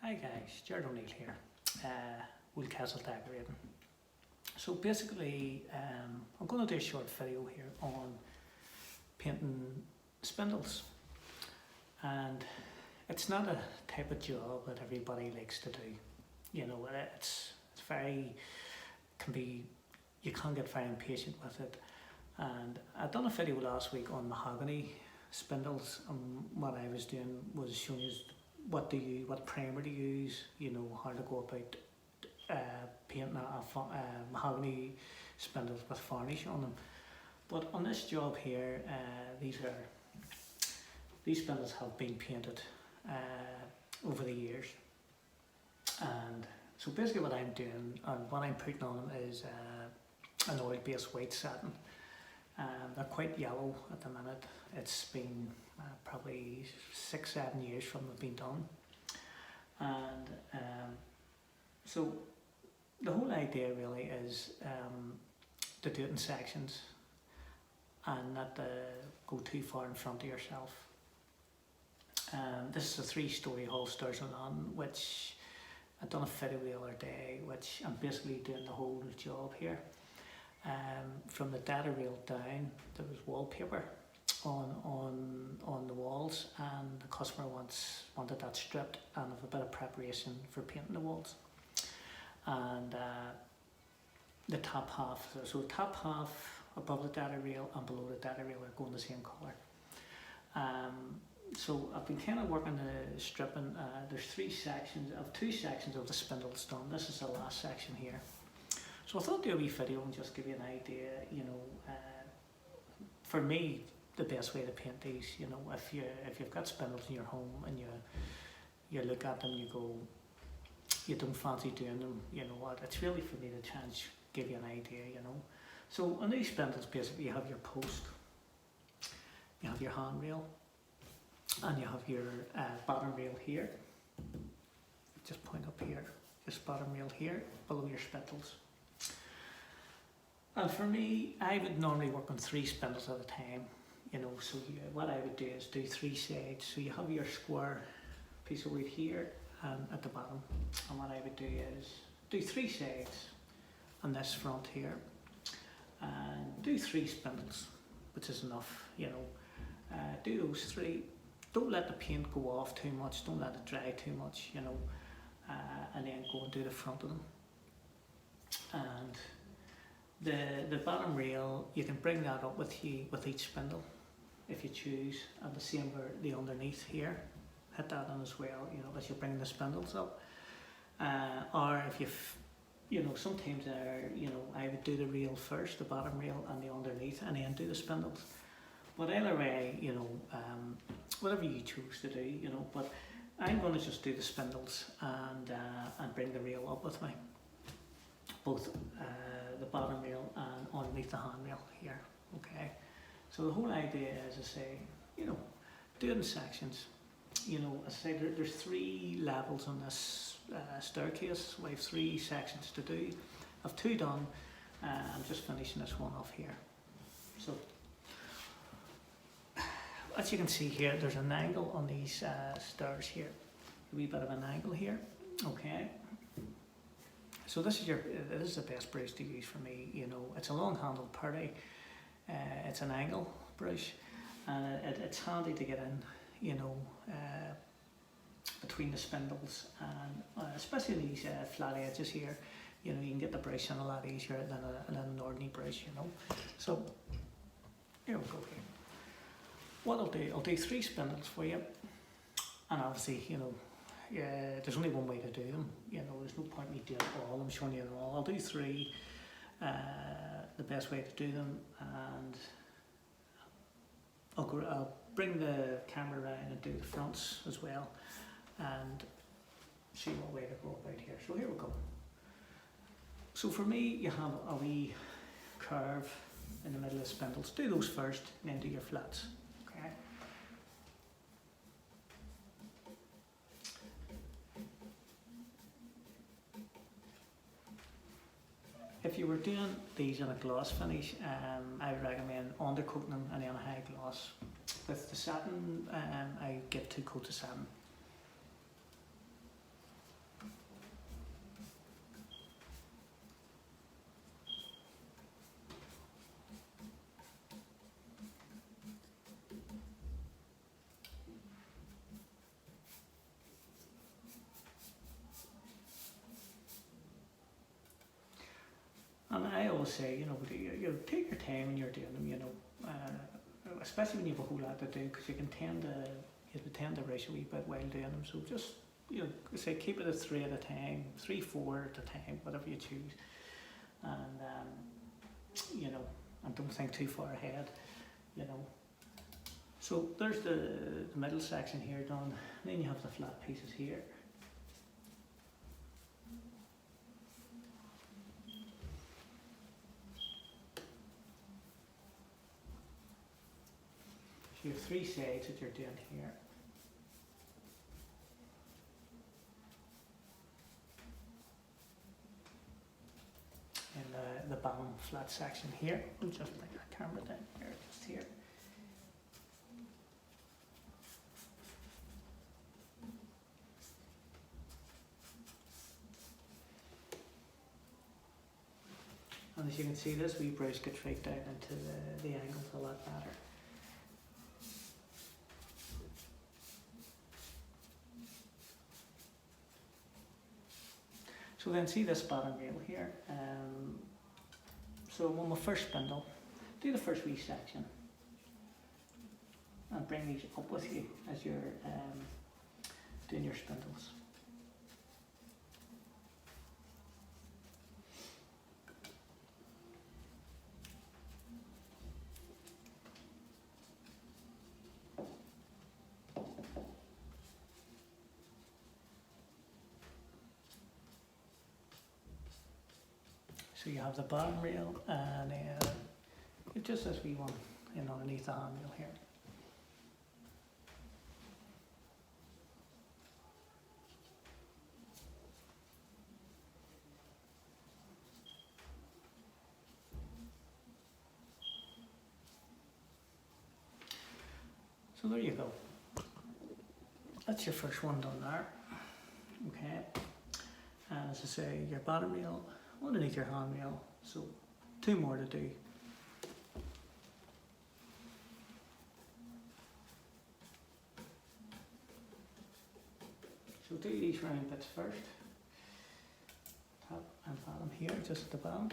Hi guys, Jared O'Neill here, Will Castle Decorating. So basically, I'm going to do a short video here on painting spindles, and it's not a type of job that everybody likes to do. You know, it's very, you can get very impatient with it. And I done a video last week on mahogany spindles, and what I was doing was showing you what primer to use, you know, how to go about painting mahogany spindles with varnish on them. But on this job here, these spindles have been painted over the years, and so basically what I'm doing and what I'm putting on them is an oil-based white satin. They're quite yellow at the minute. It's been probably 6-7 years from they've been done, and so the whole idea really is to do it in sections and not to go too far in front of yourself. This is a 3-story hall stairs and on, which I done a video the other day, which I'm basically doing the whole job here. From the data reel down, there was wallpaper on the walls, and the customer wanted that stripped and with a bit of preparation for painting the walls. And the top half, so the top half above the data reel and below the data reel are going the same colour. So I've been kind of working the stripping. There's 3 sections, of 2 sections of the spindles done. This is the last section here. So I thought I'd do a wee video and just give you an idea, you know, for me, the best way to paint these, you know, if you've got spindles in your home and you look at them, you go, you don't fancy doing them, you know what, it's really for me to try and give you an idea, you know. So on these spindles, basically you have your post, you have your handrail, and you have your bottom rail here. Just point up here, this bottom rail here, below your spindles. And for me, I would normally work on 3 spindles at a time, you know, so what I would do is do 3 sides. So you have your square piece of wood here and at the bottom, and what I would do is do 3 sides on this front here, and do 3 spindles, which is enough, you know. Do those 3, don't let the paint go off too much, don't let it dry too much, you know, and then go and do the front of them. And the bottom rail, you can bring that up with each spindle if you choose, and the same for the underneath here, hit that on as well, you know, as you bring the spindles up. Or if you know, sometimes you know, I would do the rail first, the bottom rail and the underneath, and then do the spindles. But either way, you know, whatever you choose to do, you know, but I'm going to just do the spindles and bring the rail up with me, both the bottom rail and underneath the handrail here. Okay, so the whole idea is to say, you know, do it in sections. You know, as I say, there's 3 levels on this staircase. We have 3 sections to do. I've 2 done. I'm just finishing this one off here. So as you can see here, there's an angle on these stairs here, a wee bit of an angle here. Okay. So this is the best brush to use for me, you know. It's a long handled putty, it's an angle brush, and it's handy to get in, you know, between the spindles, and especially these flat edges here, you know, you can get the brush in a lot easier than an ordinary brush, you know. So here we go here. What I'll do 3 spindles for you, and obviously, you know, there's only one way to do them, you know, there's no point in me doing all, I'm showing you them all. I'll do 3, the best way to do them, and I'll bring the camera around and do the fronts as well, and see what way to go about here. So here we go. So for me, you have a wee curve in the middle of the spindles. Do those first, and then do your flats. Okay. If you were doing these in a gloss finish, I would recommend undercoating them and then a high gloss. With the satin, I give 2 coats of satin. always say, you take your time when you're doing them, especially when you have a whole lot to do, because you tend to rush a wee bit while doing them. So just, say keep it at 3 at a time, 3, 4 at a time, whatever you choose. And, and don't think too far ahead, So there's the middle section here done. Then you have the flat pieces here. So you have 3 sides that you're doing here. In the bottom flat section here, we'll just bring our camera down here, just here. And as you can see, this wee brush gets right down into the angles a lot better. So then see this bottom rail here. So on my first spindle, do the first wee section and bring these up with you as you're doing your spindles. So you have the bottom rail and just this wee one underneath the handrail here. So there you go. That's your first one done there. Okay. And as I say, your bottom rail underneath your handrail, so 2 more to do. So do these round bits first, top and bottom here, just at the bottom.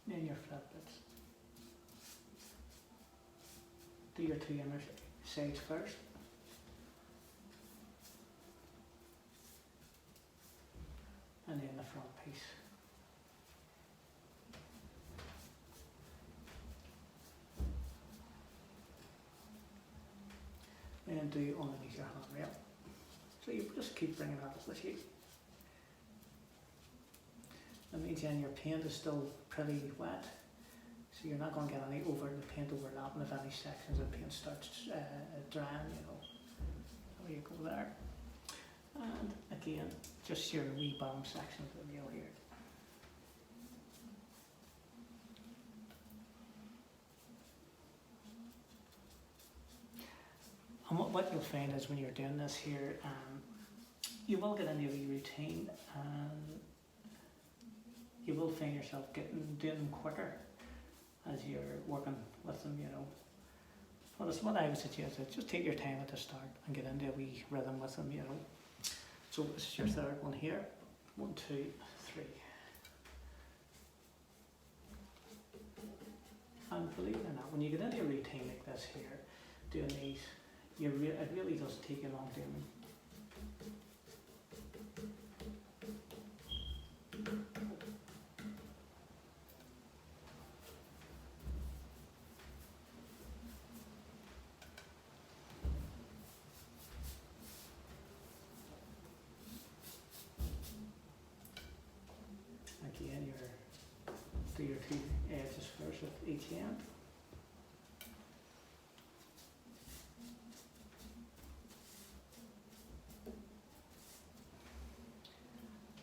Then your flat bits. Do your 2 inner sides first. And then the front piece. And do underneath your handrail. So you just keep bringing that up with you. That means then your paint is still pretty wet, so you're not going to get any the paint overlapping if any sections of paint starts drying, So you go there. And again, just your wee bottom section of the rail here. And what you'll find is when you're doing this here, you will get into a wee routine, and you will find yourself doing them quicker as you're working with them, But it's what I would suggest is just take your time at the start and get into a wee rhythm with them, So this is your third one here. 1, 2, 3. And believe it or not, when you get into a routine like this here, doing these, it really doesn't take you long doing them. Again, do your 2 edges first at each end.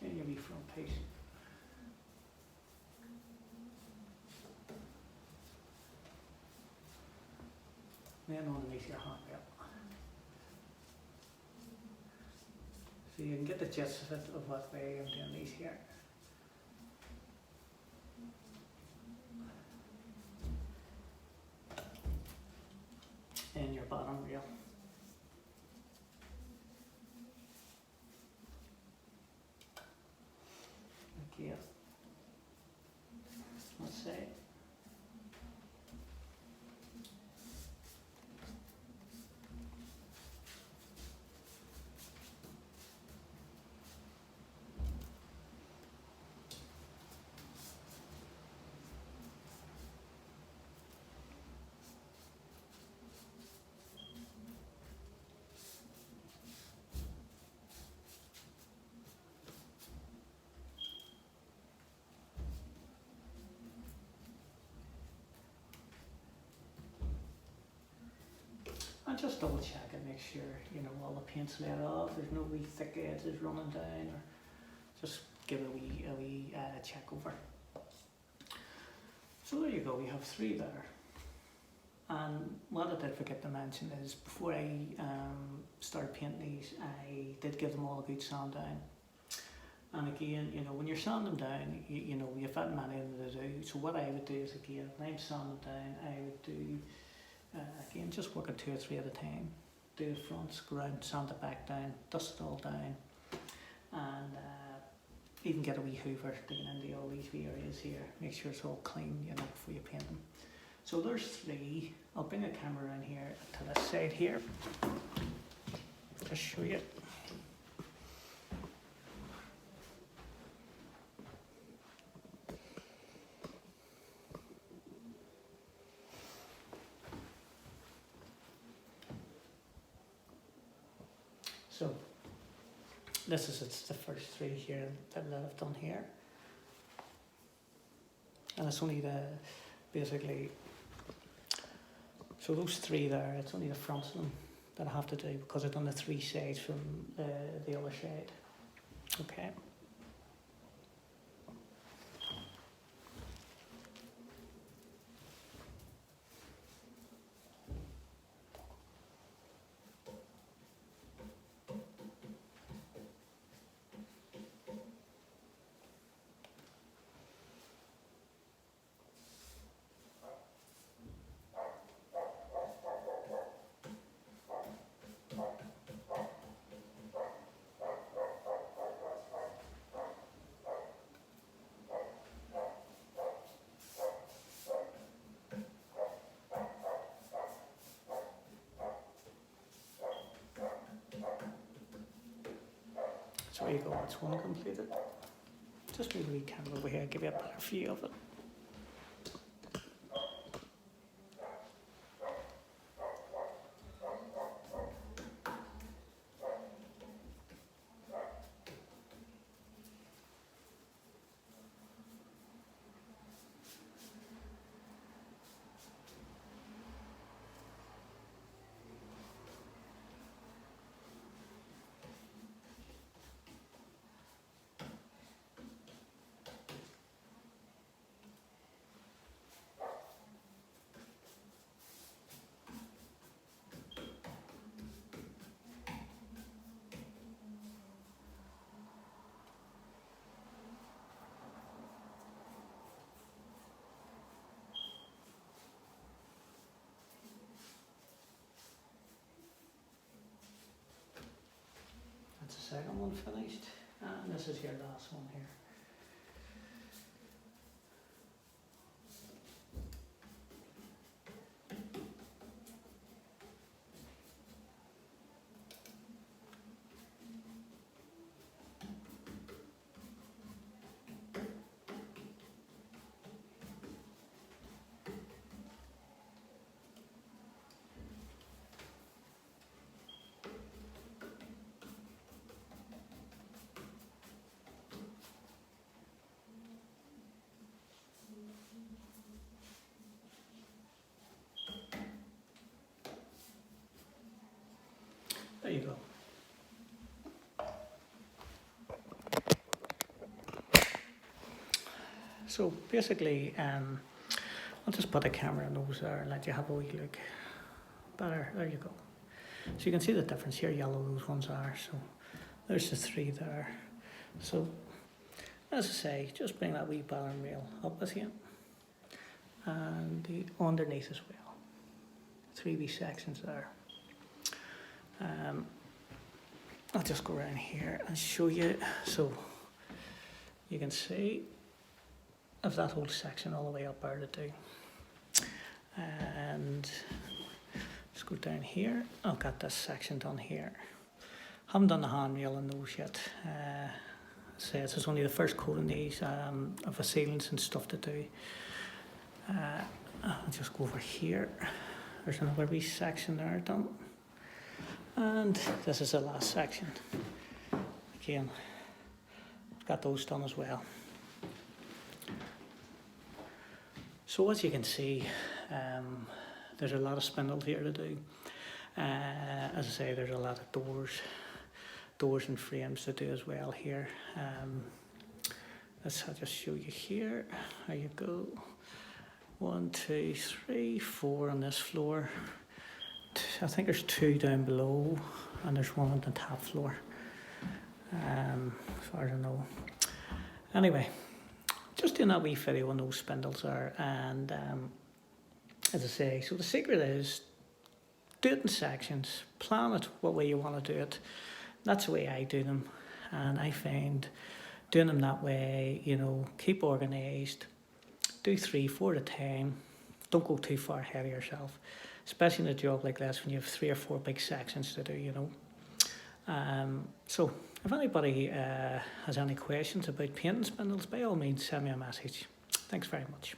And your wee front piece. Then underneath your handrail. So you can get the gist of it, of what way I'm doing these here. In your bottom reel. Okay, let's say. And just double check and make sure, you know, all the paint's laid off, there's no wee thick edges running down, or just give it a wee check over. So there you go, we have 3 there. And what I did forget to mention is before I started painting these, I did give them all a good sand down. And again, you know, when you're sanding them down, you know, you've had many of them to do. So what I would do is, again, when I'm sanding down, I would do, again, just work it 2 or 3 at a time. Do the fronts, go around, sand it back down, dust it all down, and even get a wee hoover to get into all these wee areas here. Make sure it's all clean, you know, before you paint them. So there's 3. I'll bring the camera around here to this side here. Just show you. So this is the first 3 here that I've done here, and it's only the basically. So those 3 there, it's only the fronts of them that I have to do because I've done the 3 sides from the other side. Okay. So there you go, that's one completed. Just move the camera over here, give you a better view of it. That's the second one finished, and this is your last one here. There you go. So basically, I'll just put the camera in those there and let you have a wee look. Better, there you go. So you can see the difference here, yellow those ones are. So There's the 3 there. So, as I say, just bring that wee battering rail up with you. And the underneath as well. 3 wee sections there. I'll just go around here and show you. So, you can see of that whole section all the way up there to do. And let's go down here. I've got this section done here. Haven't done the handrail on those yet. So this is only the first coat in these of the sealants and stuff to do. I'll just go over here. There's another wee section there done. And this is the last section. Again, I've got those done as well. So as you can see, there's a lot of spindles here to do. As I say, there's a lot of doors and frames to do as well here. I'll just show you here. There you go. 1, 2, 3, 4 on this floor. I think there's 2 down below, and there's 1 on the top floor, as far as I know. Anyway, just doing that wee video on those spindles there, and as I say, so the secret is do it in sections, plan it what way you want to do it. That's the way I do them, and I find doing them that way, you know, keep organised, do 3, 4 at a time, don't go too far ahead of yourself, especially in a job like this when you have 3 or 4 big sections to do, you know. So if anybody has any questions about painting spindles, by all means send me a message. Thanks very much.